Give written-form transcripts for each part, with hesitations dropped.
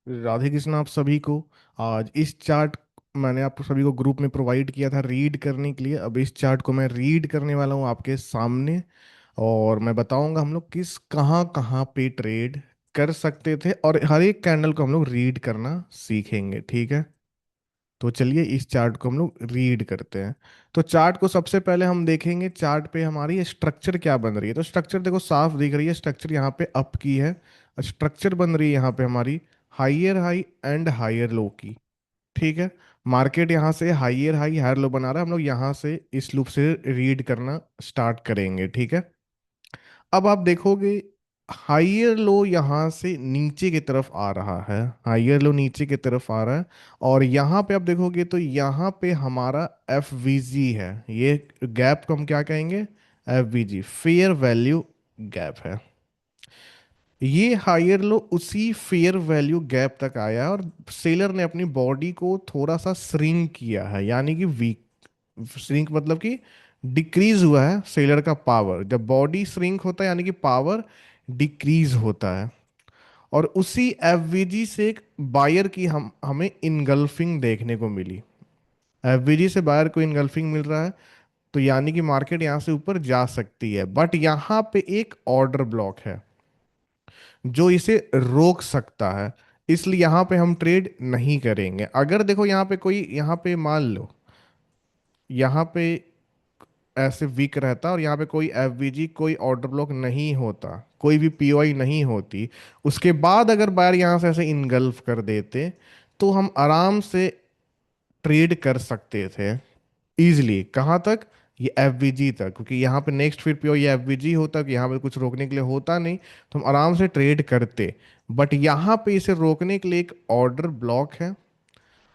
राधे कृष्ण आप सभी को। आज इस चार्ट मैंने आप सभी को ग्रुप में प्रोवाइड किया था रीड करने के लिए। अब इस चार्ट को मैं रीड करने वाला हूँ आपके सामने, और मैं बताऊंगा हम लोग किस कहाँ कहाँ पे ट्रेड कर सकते थे, और हर एक कैंडल को हम लोग रीड करना सीखेंगे, ठीक है। तो चलिए इस चार्ट को हम लोग रीड करते हैं। तो चार्ट को सबसे पहले हम देखेंगे, चार्ट पे हमारी स्ट्रक्चर क्या बन रही है। तो स्ट्रक्चर देखो साफ दिख रही है, स्ट्रक्चर यहाँ पे अप की है। स्ट्रक्चर बन रही है यहाँ पे हमारी हाइयर हाई एंड हाइयर लो की, ठीक है। मार्केट यहाँ से हाइयर हाई हायर लो बना रहा है, हम लोग यहाँ से इस लूप से रीड करना स्टार्ट करेंगे, ठीक है। अब आप देखोगे हाइयर लो यहाँ से नीचे की तरफ आ रहा है, हाइयर लो नीचे की तरफ आ रहा है। और यहाँ पे आप देखोगे तो यहाँ पे हमारा एफ वी जी है, ये गैप को हम क्या कहेंगे, F we ji, fair value gap है। ये हायर लो उसी फेयर वैल्यू गैप तक आया है, और सेलर ने अपनी बॉडी को थोड़ा सा श्रिंक किया है, यानी कि वीक, श्रिंक मतलब कि डिक्रीज हुआ है सेलर का पावर। जब बॉडी श्रिंक होता है यानी कि पावर डिक्रीज होता है। और उसी एफवीजी से एक बायर की हमें इनगल्फिंग देखने को मिली। एफवीजी से बायर को इनगल्फिंग मिल रहा है, तो यानी कि मार्केट यहां से ऊपर जा सकती है, बट यहां पे एक ऑर्डर ब्लॉक है जो इसे रोक सकता है। इसलिए यहां पे हम ट्रेड नहीं करेंगे। अगर देखो यहां पे कोई, यहां पे मान लो यहां पे ऐसे वीक रहता और यहाँ पे कोई एफवीजी, कोई ऑर्डर ब्लॉक नहीं होता, कोई भी पीओआई नहीं होती, उसके बाद अगर बायर यहाँ से ऐसे इनगल्फ कर देते, तो हम आराम से ट्रेड कर सकते थे इजीली। कहाँ तक, ये एफवीजी तक, क्योंकि यहाँ पे नेक्स्ट फिर पीओ ये एफवीजी होता कि यहाँ पे कुछ रोकने के लिए होता नहीं, तो हम आराम से ट्रेड करते। बट यहाँ पे इसे रोकने के लिए एक ऑर्डर ब्लॉक है,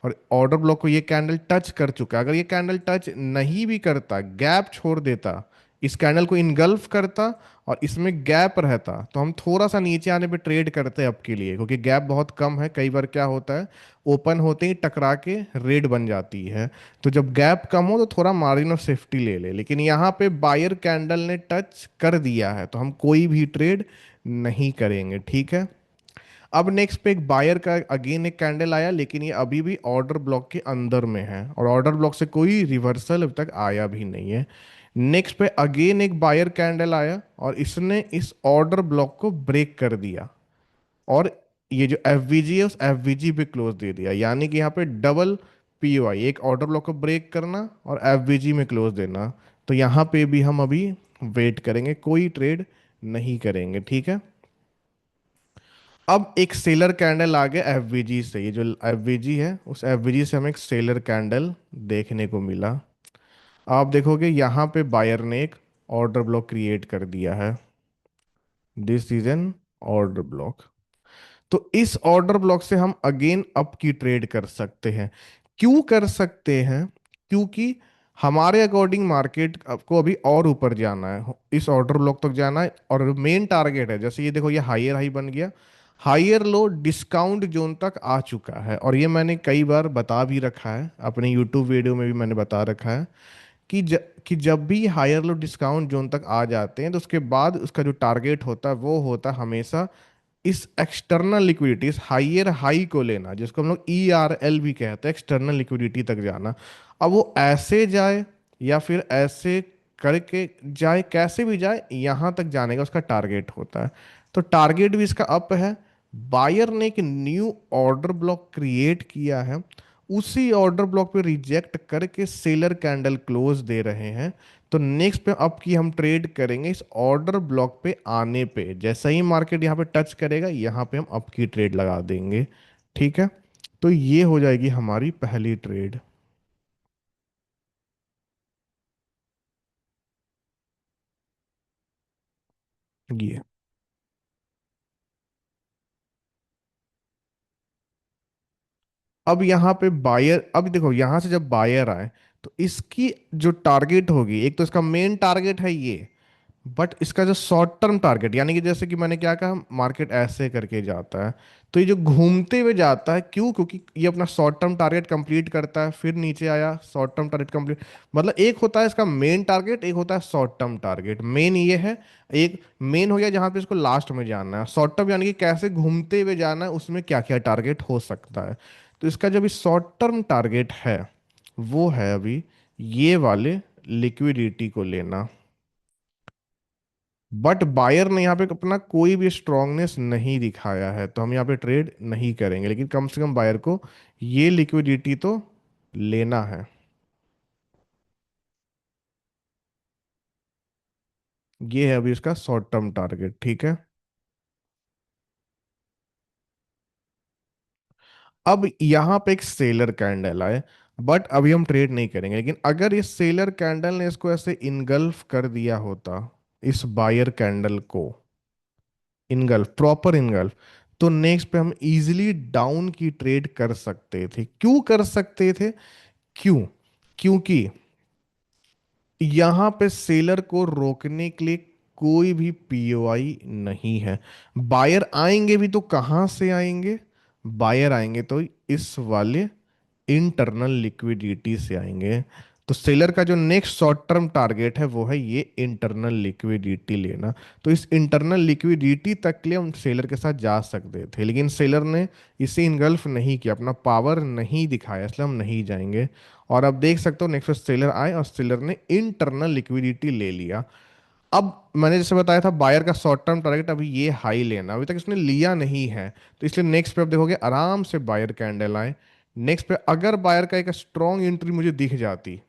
और ऑर्डर ब्लॉक को ये कैंडल टच कर चुका है। अगर ये कैंडल टच नहीं भी करता, गैप छोड़ देता, इस कैंडल को इनगल्फ करता और इसमें गैप रहता, तो हम थोड़ा सा नीचे आने पे ट्रेड करते अब के लिए, क्योंकि गैप बहुत कम है। कई बार क्या होता है, ओपन होते ही टकरा के रेड बन जाती है। तो जब गैप कम हो तो थोड़ा मार्जिन ऑफ सेफ्टी ले ले, लेकिन यहाँ पे बायर कैंडल ने टच कर दिया है, तो हम कोई भी ट्रेड नहीं करेंगे, ठीक है। अब नेक्स्ट पे एक बायर का अगेन एक कैंडल आया, लेकिन ये अभी भी ऑर्डर ब्लॉक के अंदर में है, और ऑर्डर ब्लॉक से कोई रिवर्सल अब तक आया भी नहीं है। नेक्स्ट पे अगेन एक बायर कैंडल आया, और इसने इस ऑर्डर ब्लॉक को ब्रेक कर दिया, और ये जो एफ है उस एफ पे क्लोज दे दिया। यानी कि यहाँ पे डबल पीओआई, एक ऑर्डर ब्लॉक को ब्रेक करना और एफ में क्लोज देना। तो यहाँ पे भी हम अभी वेट करेंगे, कोई ट्रेड नहीं करेंगे, ठीक है। अब एक सेलर कैंडल आ गया एफवीजी से, ये जो एफवीजी है उस एफवीजी से हमें एक सेलर कैंडल देखने को मिला। आप देखोगे यहाँ पे बायर ने एक ऑर्डर ब्लॉक क्रिएट कर दिया है, this is an order block. तो इस ऑर्डर ब्लॉक से हम अगेन अप की ट्रेड कर सकते हैं। क्यों कर सकते हैं, क्योंकि हमारे अकॉर्डिंग मार्केट को अभी और ऊपर जाना है, इस ऑर्डर ब्लॉक तक जाना है, और मेन टारगेट है, जैसे ये देखो ये हायर हाई बन गया, हायर लो डिस्काउंट जोन तक आ चुका है। और ये मैंने कई बार बता भी रखा है, अपने यूट्यूब वीडियो में भी मैंने बता रखा है कि कि जब भी हायर लो डिस्काउंट जोन तक आ जाते हैं, तो उसके बाद उसका जो टारगेट होता है वो होता है हमेशा इस एक्सटर्नल लिक्विडिटी, इस हाइयर हाई को लेना, जिसको हम लोग ई आर एल भी कहते हैं, एक्सटर्नल लिक्विडिटी तक जाना। अब वो ऐसे जाए या फिर ऐसे करके जाए, कैसे भी जाए, यहाँ तक जाने का उसका टारगेट होता है। तो टारगेट भी इसका अप है। बायर ने एक न्यू ऑर्डर ब्लॉक क्रिएट किया है, उसी ऑर्डर ब्लॉक पे रिजेक्ट करके सेलर कैंडल क्लोज दे रहे हैं। तो नेक्स्ट पे अप की हम ट्रेड करेंगे इस ऑर्डर ब्लॉक पे आने पे, जैसा ही मार्केट यहाँ पे टच करेगा यहाँ पे हम अप की ट्रेड लगा देंगे, ठीक है। तो ये हो जाएगी हमारी पहली ट्रेड, ये। अब यहाँ पे बायर, अब देखो यहाँ से जब बायर आए, तो इसकी जो टारगेट होगी, एक तो इसका मेन टारगेट है ये, बट इसका जो शॉर्ट टर्म टारगेट, यानी कि जैसे कि मैंने क्या कहा, मार्केट ऐसे करके जाता है, तो ये जो घूमते हुए जाता है, क्यों? क्योंकि ये अपना शॉर्ट टर्म टारगेट कंप्लीट करता है, फिर नीचे आया, शॉर्ट टर्म टारगेट कंप्लीट। मतलब एक होता है इसका मेन टारगेट, एक होता है शॉर्ट टर्म टारगेट। मेन ये है, एक मेन हो गया जहां पे इसको लास्ट में जाना है। शॉर्ट टर्म यानी कि कैसे घूमते हुए जाना है, उसमें क्या क्या टारगेट हो सकता है। तो इसका जो भी शॉर्ट टर्म टारगेट है, वो है अभी ये वाले लिक्विडिटी को लेना। बट बायर ने यहाँ पे अपना कोई भी स्ट्रांगनेस नहीं दिखाया है, तो हम यहाँ पे ट्रेड नहीं करेंगे, लेकिन कम से कम बायर को ये लिक्विडिटी तो लेना है। ये है अभी इसका शॉर्ट टर्म टारगेट, ठीक है। अब यहाँ पे एक सेलर कैंडल आए, बट अभी हम ट्रेड नहीं करेंगे, लेकिन अगर इस सेलर कैंडल ने इसको ऐसे इनगल्फ कर दिया होता, इस बायर कैंडल को इनगल्फ, प्रॉपर इनगल्फ, तो नेक्स्ट पे हम इजीली डाउन की ट्रेड कर सकते थे। क्यों कर सकते थे? क्यों? क्योंकि यहां पे सेलर को रोकने के लिए कोई भी पीओआई नहीं है। बायर आएंगे भी तो कहां से आएंगे? बायर आएंगे तो इस वाले इंटरनल लिक्विडिटी से आएंगे। तो सेलर का जो नेक्स्ट शॉर्ट टर्म टारगेट है वो है ये इंटरनल लिक्विडिटी लेना। तो इस इंटरनल लिक्विडिटी तक के लिए हम सेलर के साथ जा सकते थे, लेकिन सेलर ने इसे इनगल्फ नहीं किया, अपना पावर नहीं दिखाया, इसलिए हम नहीं जाएंगे। और अब देख सकते हो नेक्स्ट सेलर आए और सेलर ने इंटरनल लिक्विडिटी ले लिया। अब मैंने जैसे बताया था, बायर का शॉर्ट टर्म टारगेट अभी ये हाई लेना, अभी तक इसने लिया नहीं है, तो इसलिए नेक्स्ट पे आप देखोगे आराम से बायर कैंडल आए। नेक्स्ट पे अगर बायर का एक स्ट्रॉन्ग एंट्री मुझे दिख जाती,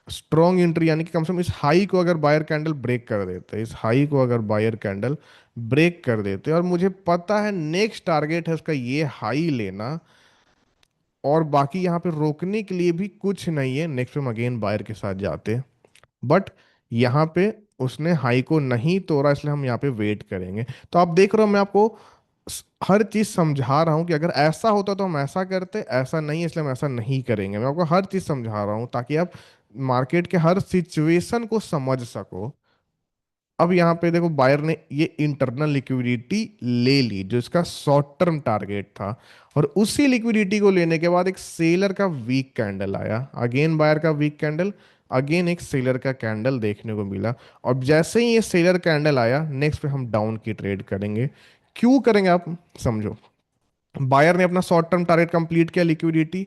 स्ट्रॉन्ग एंट्री यानी कि कम से कम इस हाई को अगर बायर कैंडल ब्रेक कर देते, इस हाई को अगर बायर कैंडल ब्रेक कर देते, और मुझे पता है नेक्स्ट टारगेट है उसका ये हाई लेना, और बाकी यहाँ पे रोकने के लिए भी कुछ नहीं है, नेक्स्ट पे हम अगेन बायर के साथ जाते। बट यहाँ पे उसने हाई को नहीं तोड़ा, इसलिए हम यहाँ पे वेट करेंगे। तो आप देख रहे हो, मैं आपको हर चीज समझा रहा हूँ कि अगर ऐसा होता तो हम ऐसा करते, ऐसा नहीं है इसलिए हम ऐसा नहीं करेंगे। मैं आपको हर चीज समझा रहा हूँ ताकि आप मार्केट के हर सिचुएशन को समझ सको। अब यहाँ पे देखो, बायर ने ये इंटरनल लिक्विडिटी ले ली जो इसका शॉर्ट टर्म टारगेट था, और उसी लिक्विडिटी को लेने के बाद एक सेलर का वीक कैंडल आया, अगेन बायर का वीक कैंडल, अगेन एक सेलर का कैंडल देखने को मिला। और जैसे ही ये सेलर कैंडल आया, नेक्स्ट पे हम डाउन की ट्रेड करेंगे। क्यों करेंगे आप समझो। बायर ने अपना शॉर्ट टर्म टारगेट कंप्लीट किया, लिक्विडिटी।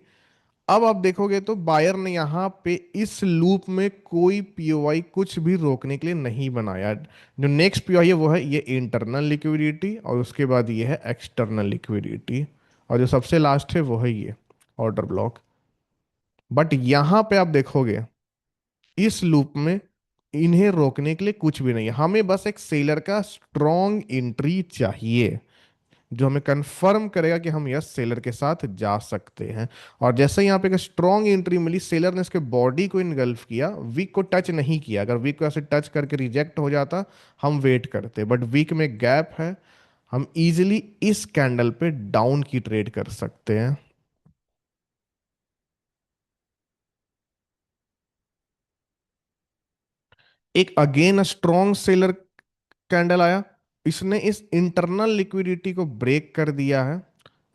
अब आप देखोगे तो बायर ने यहाँ पे इस लूप में कोई पीओआई कुछ भी रोकने के लिए नहीं बनाया। जो नेक्स्ट पीओआई है वो है ये इंटरनल लिक्विडिटी, और उसके बाद ये है एक्सटर्नल लिक्विडिटी, और जो सबसे लास्ट है वो है ये ऑर्डर ब्लॉक। बट यहाँ पे आप देखोगे इस लूप में इन्हें रोकने के लिए कुछ भी नहीं है, हमें बस एक सेलर का स्ट्रॉन्ग एंट्री चाहिए जो हमें कंफर्म करेगा कि हम यस सेलर के साथ जा सकते हैं। और जैसे यहाँ पे एक स्ट्रॉन्ग एंट्री मिली, सेलर ने इसके बॉडी को इनगल्फ किया, वीक को टच नहीं किया। अगर वीक को ऐसे टच करके रिजेक्ट हो जाता, हम वेट करते, बट वीक में गैप है, हम इजीली इस कैंडल पे डाउन की ट्रेड कर सकते हैं। एक अगेन स्ट्रॉन्ग सेलर कैंडल आया, इसने इस इंटरनल लिक्विडिटी को ब्रेक कर दिया है,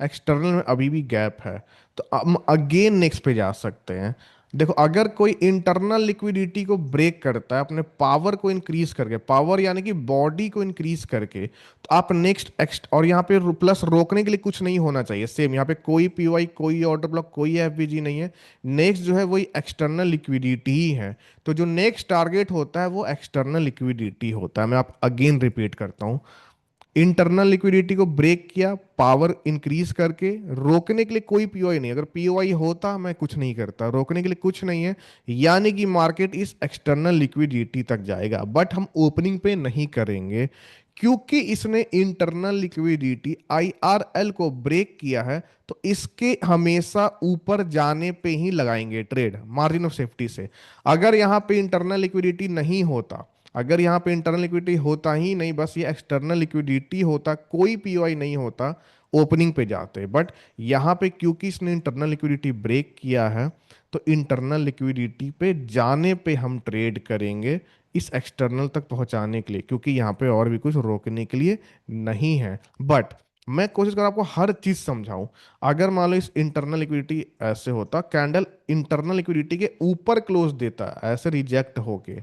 एक्सटर्नल में अभी भी गैप है, तो हम अगेन नेक्स्ट पे जा सकते हैं। देखो, अगर कोई इंटरनल लिक्विडिटी को ब्रेक करता है अपने पावर को इंक्रीज करके, पावर यानी कि बॉडी को इंक्रीज करके, तो आप नेक्स्ट एक्स्ट, और यहाँ पे प्लस रोकने के लिए कुछ नहीं होना चाहिए, सेम यहाँ पे कोई पीवाई, कोई ऑर्डर ब्लॉक, कोई एफबीजी नहीं है। नेक्स्ट जो है वही एक्सटर्नल लिक्विडिटी ही है। तो जो नेक्स्ट टारगेट होता है वो एक्सटर्नल लिक्विडिटी होता है। मैं आप अगेन रिपीट करता हूँ, इंटरनल लिक्विडिटी को ब्रेक किया पावर इंक्रीज करके, रोकने के लिए कोई पीओआई नहीं, अगर पीओआई होता मैं कुछ नहीं करता, रोकने के लिए कुछ नहीं है, यानी कि मार्केट इस एक्सटर्नल लिक्विडिटी तक जाएगा, बट हम ओपनिंग पे नहीं करेंगे, क्योंकि इसने इंटरनल लिक्विडिटी आईआरएल को ब्रेक किया है। तो इसके हमेशा ऊपर जाने पे ही लगाएंगे ट्रेड, मार्जिन ऑफ सेफ्टी से। अगर यहाँ पे इंटरनल लिक्विडिटी नहीं होता, अगर यहाँ पे इंटरनल लिक्विडिटी होता ही नहीं, बस ये एक्सटर्नल लिक्विडिटी होता, कोई पीओआई नहीं होता, ओपनिंग पे जाते। बट यहाँ पे क्योंकि इसने इंटरनल लिक्विडिटी ब्रेक किया है, तो इंटरनल लिक्विडिटी पे जाने पे हम ट्रेड करेंगे, इस एक्सटर्नल तक पहुंचाने के लिए, क्योंकि यहाँ पे और भी कुछ रोकने के लिए नहीं है। बट मैं कोशिश कर आपको हर चीज समझाऊं। अगर मान लो इस इंटरनल लिक्विडिटी ऐसे होता, कैंडल इंटरनल लिक्विडिटी के ऊपर क्लोज देता ऐसे रिजेक्ट होके,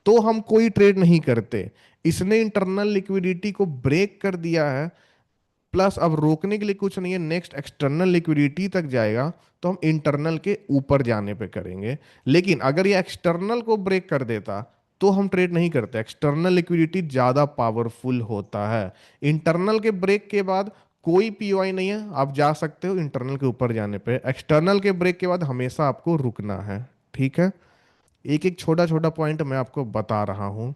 तो हम कोई ट्रेड नहीं करते। इसने इंटरनल लिक्विडिटी को ब्रेक कर दिया है, प्लस अब रोकने के लिए कुछ नहीं है, नेक्स्ट एक्सटर्नल लिक्विडिटी तक जाएगा, तो हम इंटरनल के ऊपर जाने पे करेंगे। लेकिन अगर ये एक्सटर्नल को ब्रेक कर देता तो हम ट्रेड नहीं करते। एक्सटर्नल लिक्विडिटी ज्यादा पावरफुल होता है। इंटरनल के ब्रेक के बाद कोई पीओआई नहीं है, आप जा सकते हो इंटरनल के ऊपर जाने पे। एक्सटर्नल के ब्रेक के बाद हमेशा आपको रुकना है। ठीक है, एक एक छोटा छोटा पॉइंट मैं आपको बता रहा हूँ।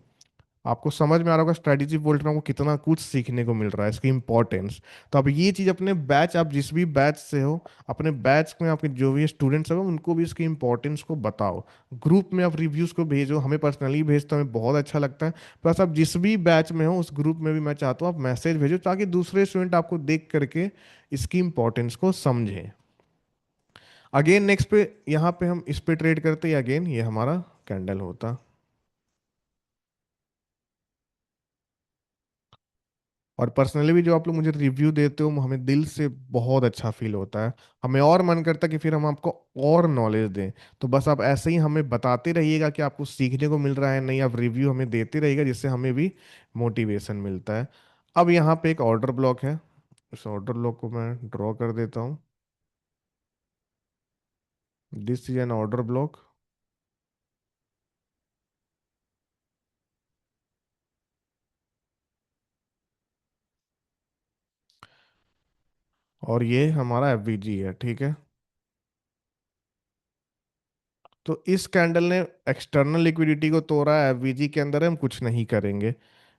आपको समझ में आ रहा होगा स्ट्रेटेजी बोल्ट में आपको कितना कुछ सीखने को मिल रहा है, इसकी इंपॉर्टेंस। तो अब ये चीज अपने बैच, आप जिस भी बैच से हो, अपने बैच में आपके जो भी स्टूडेंट्स हैं उनको भी इसकी इंपॉर्टेंस को बताओ। ग्रुप में आप रिव्यूज को भेजो, हमें पर्सनली भेजते हमें बहुत अच्छा लगता है। प्लस आप जिस भी बैच में हो उस ग्रुप में भी मैं चाहता हूँ आप मैसेज भेजो, ताकि दूसरे स्टूडेंट आपको देख करके इसकी इंपॉर्टेंस को समझें। अगेन नेक्स्ट पे, यहाँ पे हम इस पे ट्रेड करते हैं, अगेन ये हमारा कैंडल होता। और पर्सनली भी जो आप लोग मुझे रिव्यू देते हो हमें दिल से बहुत अच्छा फील होता है। हमें और मन करता है कि फिर हम आपको और नॉलेज दें। तो बस आप ऐसे ही हमें बताते रहिएगा कि आपको सीखने को मिल रहा है नहीं, आप रिव्यू हमें देते रहिएगा, जिससे हमें भी मोटिवेशन मिलता है। अब यहाँ पे एक ऑर्डर ब्लॉक है, इस ऑर्डर ब्लॉक को मैं ड्रॉ कर देता हूँ। This is an order block. और ये हमारा एफवीजी है, ठीक है। तो इस कैंडल ने एक्सटर्नल लिक्विडिटी को तोड़ा है, एफवीजी के अंदर है, हम कुछ नहीं करेंगे।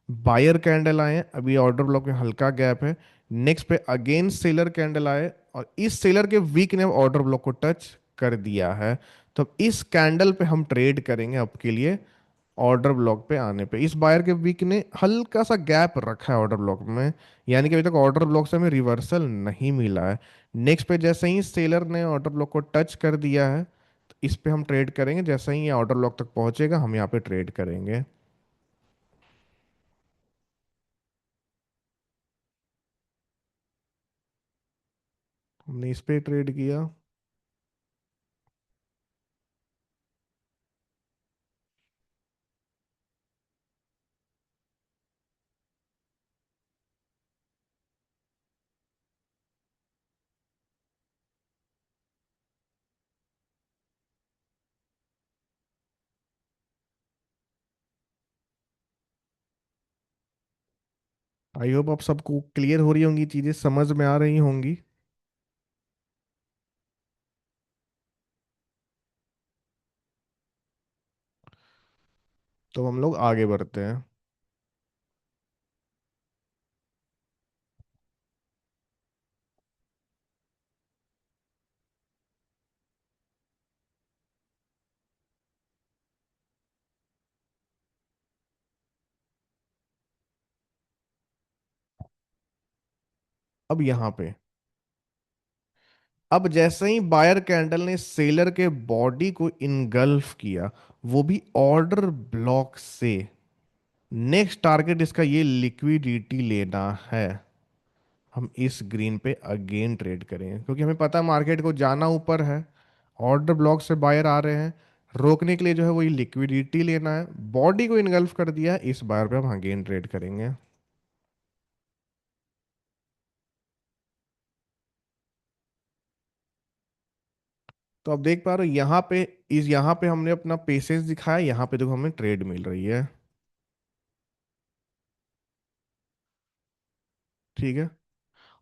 बायर कैंडल आए हैं, अभी ऑर्डर ब्लॉक में हल्का गैप है। नेक्स्ट पे अगेन सेलर कैंडल आए, और इस सेलर के वीक ने ऑर्डर ब्लॉक को टच कर दिया है। तो अब इस कैंडल पे हम ट्रेड करेंगे आपके लिए। ऑर्डर ब्लॉक पे आने पे इस बायर के वीक ने हल्का सा गैप रखा है ऑर्डर ब्लॉक में, यानी कि अभी तक ऑर्डर ब्लॉक से हमें रिवर्सल नहीं मिला है। नेक्स्ट पे जैसे ही सेलर ने ऑर्डर ब्लॉक को टच कर दिया है, तो इस पे हम ट्रेड करेंगे। जैसे ही ये ऑर्डर ब्लॉक तक पहुंचेगा हम यहाँ पे ट्रेड करेंगे। हमने इस पे ट्रेड किया। आई होप आप सबको क्लियर हो रही होंगी, चीजें समझ में आ रही होंगी। तो हम लोग आगे बढ़ते हैं। अब यहाँ पे, अब जैसे ही बायर कैंडल ने सेलर के बॉडी को इनगल्फ किया, वो भी ऑर्डर ब्लॉक से, नेक्स्ट टारगेट इसका ये लिक्विडिटी लेना है। हम इस ग्रीन पे अगेन ट्रेड करेंगे, क्योंकि हमें पता है मार्केट को जाना ऊपर है। ऑर्डर ब्लॉक से बायर आ रहे हैं, रोकने के लिए जो है वही लिक्विडिटी लेना है। बॉडी को इनगल्फ कर दिया है, इस बार पे हम अगेन ट्रेड करेंगे। तो आप देख पा रहे हो यहाँ पे, इस यहाँ पे हमने अपना पेशेंस दिखाया, यहाँ पे देखो हमें ट्रेड मिल रही है। ठीक है।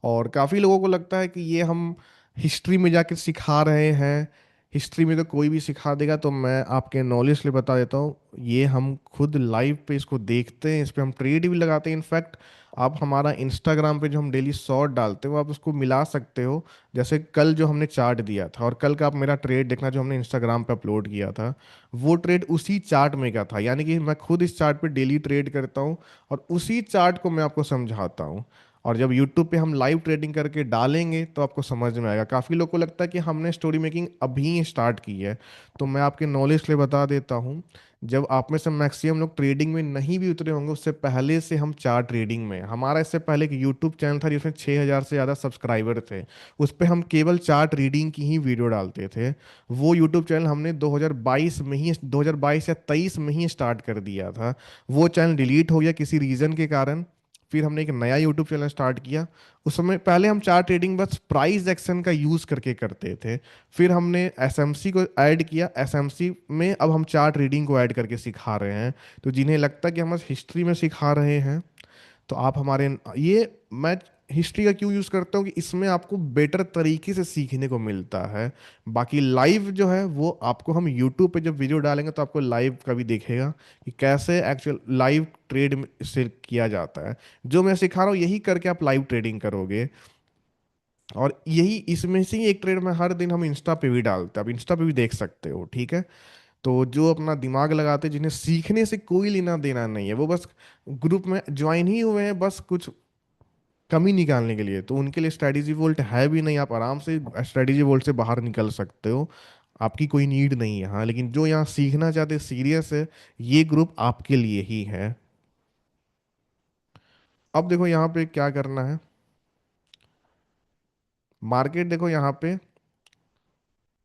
और काफी लोगों को लगता है कि ये हम हिस्ट्री में जाके सिखा रहे हैं, हिस्ट्री में तो कोई भी सिखा देगा। तो मैं आपके नॉलेज के लिए बता देता हूँ, ये हम खुद लाइव पे इसको देखते हैं, इस पे हम ट्रेड भी लगाते हैं। इनफैक्ट आप हमारा इंस्टाग्राम पे जो हम डेली शॉर्ट डालते हो, आप उसको मिला सकते हो। जैसे कल जो हमने चार्ट दिया था, और कल का आप मेरा ट्रेड देखना जो हमने इंस्टाग्राम पे अपलोड किया था, वो ट्रेड उसी चार्ट में का था। यानी कि मैं खुद इस चार्ट पे डेली ट्रेड करता हूँ, और उसी चार्ट को मैं आपको समझाता हूँ। और जब यूट्यूब पे हम लाइव ट्रेडिंग करके डालेंगे तो आपको समझ में आएगा। काफ़ी लोग को लगता है कि हमने स्टोरी मेकिंग अभी स्टार्ट की है। तो मैं आपके नॉलेज के लिए बता देता हूँ, जब आप में से मैक्सिमम लोग ट्रेडिंग में नहीं भी उतरे होंगे, उससे पहले से हम चार्ट ट्रेडिंग में हैं। हमारा इससे पहले एक यूट्यूब चैनल था जिसमें 6,000 से ज़्यादा सब्सक्राइबर थे। उस पर हम केवल चार्ट रीडिंग की ही वीडियो डालते थे। वो यूट्यूब चैनल हमने 2022 में ही, 2022 या 23 में ही स्टार्ट कर दिया था। वो चैनल डिलीट हो गया किसी रीज़न के कारण। फिर हमने एक नया यूट्यूब चैनल स्टार्ट किया। उस समय पहले हम चार्ट ट्रेडिंग बस प्राइस एक्शन का यूज़ करके करते थे। फिर हमने एसएमसी को ऐड किया, एसएमसी में अब हम चार्ट रीडिंग को ऐड करके सिखा रहे हैं। तो जिन्हें लगता है कि हम बस हिस्ट्री में सिखा रहे हैं, तो आप हमारे ये, मैं हिस्ट्री का क्यों यूज़ करता हूँ कि इसमें आपको बेटर तरीके से सीखने को मिलता है। बाकी लाइव जो है वो आपको हम यूट्यूब पे जब वीडियो डालेंगे तो आपको लाइव का भी दिखेगा कि कैसे एक्चुअल लाइव ट्रेड से किया जाता है। जो मैं सिखा रहा हूँ यही करके आप लाइव ट्रेडिंग करोगे। और यही इसमें से ही एक ट्रेड में हर दिन हम इंस्टा पे भी डालते हैं, आप इंस्टा पे भी देख सकते हो, ठीक है। तो जो अपना दिमाग लगाते हैं, जिन्हें सीखने से कोई लेना देना नहीं है, वो बस ग्रुप में ज्वाइन ही हुए हैं बस कुछ कमी निकालने के लिए, तो उनके लिए स्ट्रेटेजी वोल्ट है भी नहीं। आप आराम से स्ट्रेटेजी वोल्ट से बाहर निकल सकते हो, आपकी कोई नीड नहीं है। हाँ, लेकिन जो यहाँ सीखना चाहते हैं सीरियस है, ये ग्रुप आपके लिए ही है। अब देखो यहाँ पे क्या करना है। मार्केट देखो यहाँ पे,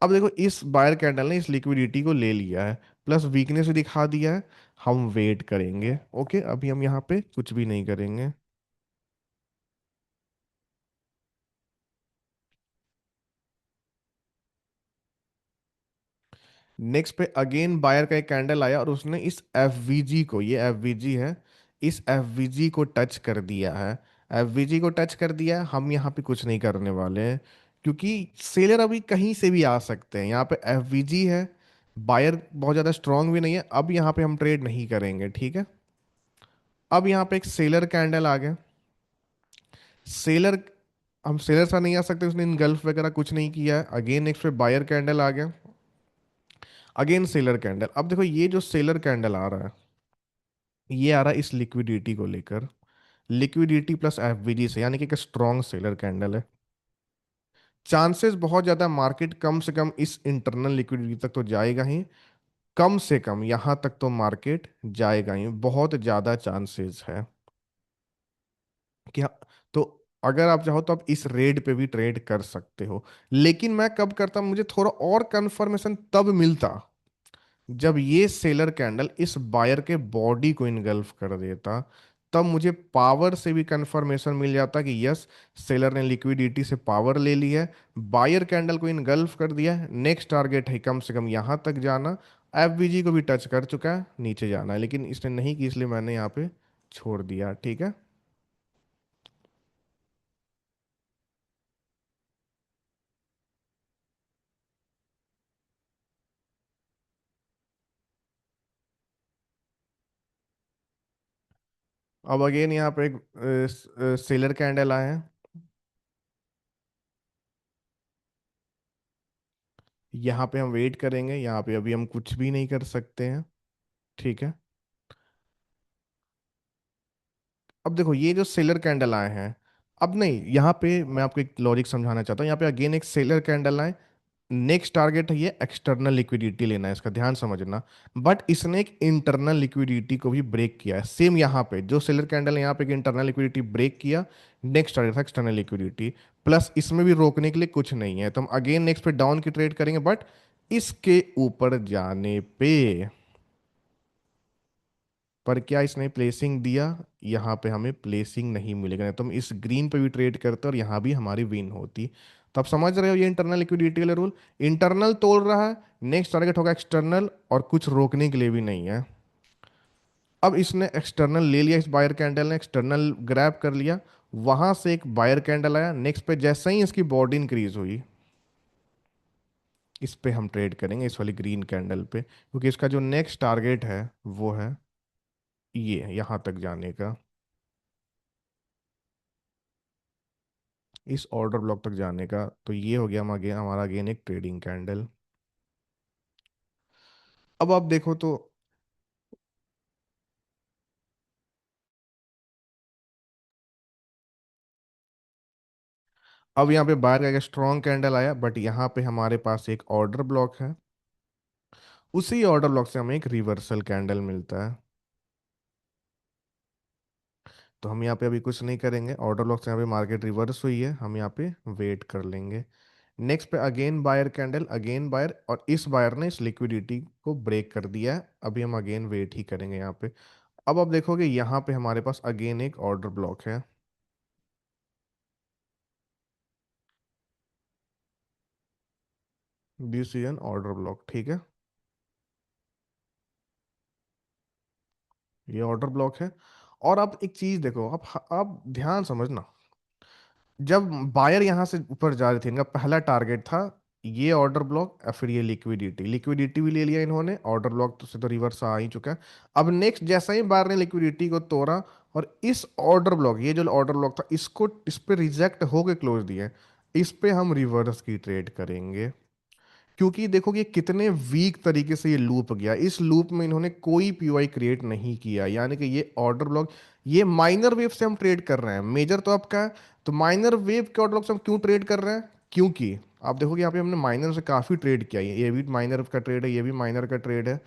अब देखो इस बायर कैंडल ने इस लिक्विडिटी को ले लिया है, प्लस वीकनेस भी दिखा दिया है। हम वेट करेंगे, ओके, अभी हम यहाँ पे कुछ भी नहीं करेंगे। नेक्स्ट पे अगेन बायर का एक कैंडल आया और उसने इस एफवीजी को, ये एफवीजी है, इस एफवीजी को टच कर दिया है। एफवीजी को टच कर दिया है, हम यहाँ पे कुछ नहीं करने वाले हैं, क्योंकि सेलर अभी कहीं से भी आ सकते हैं। यहाँ पे एफवीजी है, बायर बहुत ज़्यादा स्ट्रांग भी नहीं है, अब यहाँ पे हम ट्रेड नहीं करेंगे, ठीक है। अब यहाँ पे एक सेलर कैंडल आ गया। सेलर, हम सेलर सा नहीं आ सकते, उसने इन गल्फ वगैरह कुछ नहीं किया है। अगेन नेक्स्ट पे बायर कैंडल आ गया, अगेन सेलर कैंडल। अब देखो ये जो सेलर कैंडल आ रहा है, ये आ रहा है इस लिक्विडिटी को लेकर, लिक्विडिटी प्लस एफवीजी से, यानी कि एक स्ट्रॉन्ग सेलर कैंडल है। चांसेस बहुत ज्यादा, मार्केट कम से कम इस इंटरनल लिक्विडिटी तक तो जाएगा ही, कम से कम यहां तक तो मार्केट जाएगा ही, बहुत ज्यादा चांसेस है कि तो अगर आप चाहो तो आप इस रेट पे भी ट्रेड कर सकते हो। लेकिन मैं कब करता, मुझे थोड़ा और कंफर्मेशन तब मिलता जब ये सेलर कैंडल इस बायर के बॉडी को इनगल्फ कर देता। तब मुझे पावर से भी कंफर्मेशन मिल जाता कि यस, सेलर ने लिक्विडिटी से पावर ले ली है, बायर कैंडल को इनगल्फ कर दिया है, नेक्स्ट टारगेट है कम से कम यहां तक जाना। एफवीजी को भी टच कर चुका है, नीचे जाना है, लेकिन इसने नहीं की, इसलिए मैंने यहाँ पे छोड़ दिया, ठीक है। अब अगेन यहाँ पे एक सेलर कैंडल आए हैं, यहाँ पे हम वेट करेंगे, यहाँ पे अभी हम कुछ भी नहीं कर सकते हैं, ठीक है। अब देखो ये जो सेलर कैंडल आए हैं, अब नहीं, यहाँ पे मैं आपको एक लॉजिक समझाना चाहता हूँ। यहाँ पे अगेन एक सेलर कैंडल आए, नेक्स्ट टारगेट है ये एक्सटर्नल लिक्विडिटी लेना है, इसका ध्यान समझना। बट इसने एक इंटरनल लिक्विडिटी को भी ब्रेक किया है। सेम यहाँ पे जो सेलर कैंडल है, यहाँ पे एक इंटरनल लिक्विडिटी ब्रेक किया, नेक्स्ट टारगेट था एक्सटर्नल लिक्विडिटी, प्लस इसमें भी रोकने के लिए कुछ नहीं है, तो हम अगेन नेक्स्ट पे डाउन की ट्रेड करेंगे। बट इसके ऊपर जाने पे, पर क्या इसने प्लेसिंग दिया, यहाँ पे हमें प्लेसिंग नहीं मिलेगा, नहीं तो हम इस ग्रीन पे भी ट्रेड करते और यहाँ भी हमारी विन होती। तो आप समझ रहे हो ये इंटरनल लिक्विडिटी वाला रूल, इंटरनल तोड़ रहा है, नेक्स्ट टारगेट होगा एक्सटर्नल, और कुछ रोकने के लिए भी नहीं है। अब इसने एक्सटर्नल ले लिया, इस बायर कैंडल ने एक्सटर्नल ग्रैब कर लिया, वहां से एक बायर कैंडल आया, नेक्स्ट पे जैसे ही इसकी बॉडी इंक्रीज हुई, इस पे हम ट्रेड करेंगे, इस वाली ग्रीन कैंडल पे, क्योंकि इसका जो नेक्स्ट टारगेट है वो है ये यहाँ तक जाने का, इस ऑर्डर ब्लॉक तक जाने का। तो ये हो गया हमारा अगेन एक ट्रेडिंग कैंडल। अब आप देखो तो, अब यहाँ पे बाहर का एक स्ट्रॉन्ग कैंडल आया, बट यहाँ पे हमारे पास एक ऑर्डर ब्लॉक है। उसी ऑर्डर ब्लॉक से हमें एक रिवर्सल कैंडल मिलता है। तो हम यहाँ पे अभी कुछ नहीं करेंगे, ऑर्डर ब्लॉक से यहाँ पे मार्केट रिवर्स हुई है, हम यहाँ पे वेट कर लेंगे। नेक्स्ट पे again buyer candle, again buyer, और इस बायर ने इस लिक्विडिटी को ब्रेक कर दिया है। अभी हम अगेन वेट ही करेंगे यहाँ पे। अब आप देखोगे यहाँ पे हमारे पास अगेन एक ऑर्डर ब्लॉक है। BCN ऑर्डर ब्लॉक, ठीक है। ये ऑर्डर ब्लॉक है। और अब एक चीज देखो, आप ध्यान समझना। जब बायर यहां से ऊपर जा रहे थे, इनका पहला टारगेट था ये ऑर्डर ब्लॉक, और फिर ये लिक्विडिटी, लिक्विडिटी भी ले लिया इन्होंने, ऑर्डर ब्लॉक तो से तो रिवर्स आ ही चुका है। अब नेक्स्ट जैसा ही बायर ने लिक्विडिटी को तोड़ा, और इस ऑर्डर ब्लॉक, ये जो ऑर्डर ब्लॉक था, इसको इस पे रिजेक्ट होके क्लोज दिया, इस पे हम रिवर्स की ट्रेड करेंगे। क्योंकि देखोगे कितने वीक तरीके से ये लूप गया, इस लूप में इन्होंने कोई पीओआई क्रिएट नहीं किया, यानी कि ये ऑर्डर ब्लॉक, ये माइनर वेव से हम ट्रेड कर रहे हैं, मेजर तो आपका है। तो माइनर वेव के ऑर्डर ब्लॉक से हम क्यों ट्रेड कर रहे हैं? क्योंकि आप देखोगे यहाँ पे हमने माइनर से काफी ट्रेड किया है, ये भी माइनर का ट्रेड है, ये भी माइनर का ट्रेड है।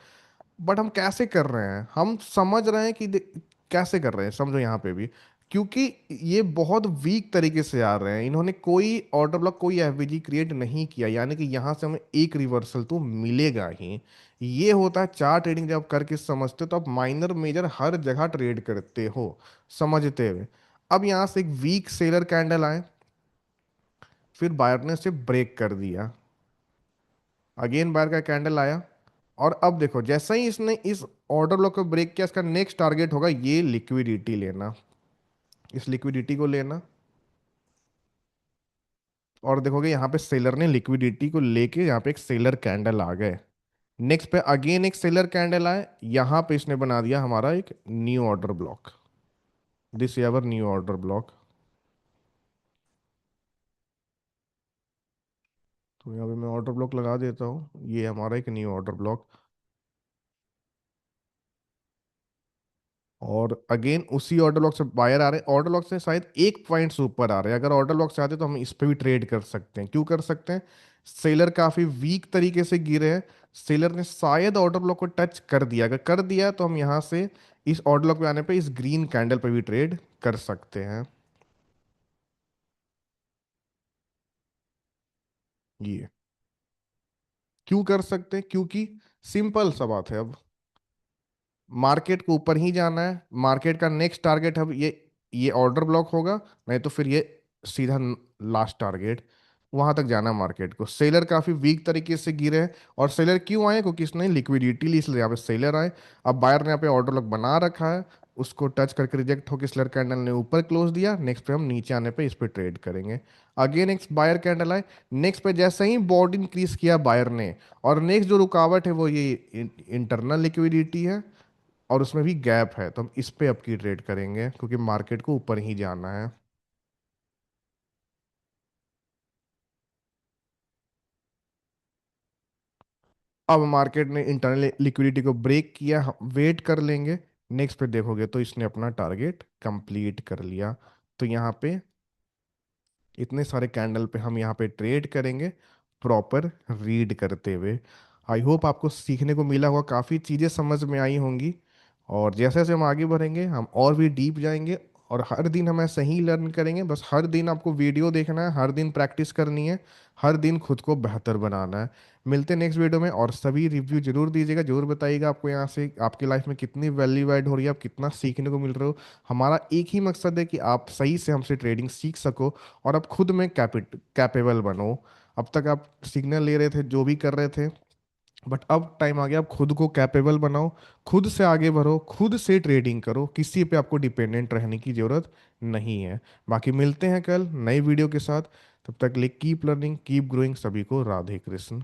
बट हम कैसे कर रहे हैं, हम समझ रहे हैं कि कैसे कर रहे हैं, समझो यहाँ पे भी। क्योंकि ये बहुत वीक तरीके से आ रहे हैं, इन्होंने कोई ऑर्डर ब्लॉक, कोई एफवीजी क्रिएट नहीं किया, यानी कि यहाँ से हमें एक रिवर्सल तो मिलेगा ही। ये होता है चार ट्रेडिंग, जब आप करके समझते हो तो आप माइनर मेजर हर जगह ट्रेड करते हो, समझते हुए। अब यहाँ से एक वीक सेलर कैंडल आए, फिर बायर ने से ब्रेक कर दिया, अगेन बायर का कैंडल आया। और अब देखो जैसे ही इसने इस ऑर्डर ब्लॉक को ब्रेक किया, इसका नेक्स्ट टारगेट होगा ये लिक्विडिटी लेना, इस लिक्विडिटी को लेना। और देखोगे यहाँ पे सेलर ने लिक्विडिटी को लेके यहाँ पे एक सेलर कैंडल आ गए। नेक्स्ट पे अगेन एक सेलर कैंडल आए, यहाँ पे इसने बना दिया हमारा एक new order block, this ever new order block. तो यहाँ पे मैं ऑर्डर ब्लॉक लगा देता हूँ, ये हमारा एक न्यू ऑर्डर ब्लॉक। और अगेन उसी ऑर्डर लॉक से बायर आ रहे हैं, ऑर्डर लॉक से शायद एक पॉइंट से ऊपर आ रहे हैं, अगर ऑर्डर लॉक से आते तो हम इस पे भी ट्रेड कर सकते हैं। क्यों कर सकते हैं? सेलर काफी वीक तरीके से गिरे हैं, सेलर ने शायद ऑर्डर ब्लॉक को टच कर दिया, अगर कर दिया तो हम यहाँ से इस ऑर्डर ब्लॉक पे आने पे इस ग्रीन कैंडल पे भी ट्रेड कर सकते हैं। ये क्यों कर सकते हैं? क्योंकि सिंपल सा बात है, अब मार्केट को ऊपर ही जाना है, मार्केट का नेक्स्ट टारगेट अब ये ऑर्डर ब्लॉक होगा, नहीं तो फिर ये सीधा लास्ट टारगेट, वहां तक जाना है मार्केट को। सेलर काफी वीक तरीके से गिरे हैं, और सेलर क्यों आए? क्योंकि इसने लिक्विडिटी ली, इसलिए यहाँ पे सेलर आए। अब बायर ने यहाँ पे ऑर्डर ब्लॉक बना रखा है, उसको टच करके रिजेक्ट होकर सेलर कैंडल ने ऊपर क्लोज दिया, नेक्स्ट पे हम नीचे आने पे इस पे ट्रेड करेंगे। अगेन नेक्स्ट बायर कैंडल आए, नेक्स्ट पे जैसे ही बॉडी इंक्रीज किया बायर ने, और नेक्स्ट जो रुकावट है वो ये इंटरनल लिक्विडिटी है, और उसमें भी गैप है, तो हम इस पे अब की ट्रेड करेंगे क्योंकि मार्केट को ऊपर ही जाना है। अब मार्केट ने इंटरनल लिक्विडिटी को ब्रेक किया, वेट कर लेंगे। नेक्स्ट पे देखोगे तो इसने अपना टारगेट कंप्लीट कर लिया। तो यहाँ पे इतने सारे कैंडल पे हम यहाँ पे ट्रेड करेंगे, प्रॉपर रीड करते हुए। आई होप आपको सीखने को मिला होगा, काफ़ी चीज़ें समझ में आई होंगी। और जैसे जैसे हम आगे बढ़ेंगे हम और भी डीप जाएंगे, और हर दिन हम ऐसे ही लर्न करेंगे, बस हर दिन आपको वीडियो देखना है, हर दिन प्रैक्टिस करनी है, हर दिन खुद को बेहतर बनाना है। मिलते हैं नेक्स्ट वीडियो में, और सभी रिव्यू जरूर दीजिएगा, जरूर बताइएगा आपको यहाँ से आपकी लाइफ में कितनी वैल्यू ऐड हो रही है, आप कितना सीखने को मिल रहे हो। हमारा एक ही मकसद है कि आप सही से हमसे ट्रेडिंग सीख सको, और अब खुद में कैपेबल बनो। अब तक आप सिग्नल ले रहे थे, जो भी कर रहे थे, बट अब टाइम आ गया, आप खुद को कैपेबल बनाओ, खुद से आगे बढ़ो, खुद से ट्रेडिंग करो, किसी पे आपको डिपेंडेंट रहने की जरूरत नहीं है। बाकी मिलते हैं कल नई वीडियो के साथ, तब तक लिए कीप लर्निंग कीप ग्रोइंग, सभी को राधे कृष्ण।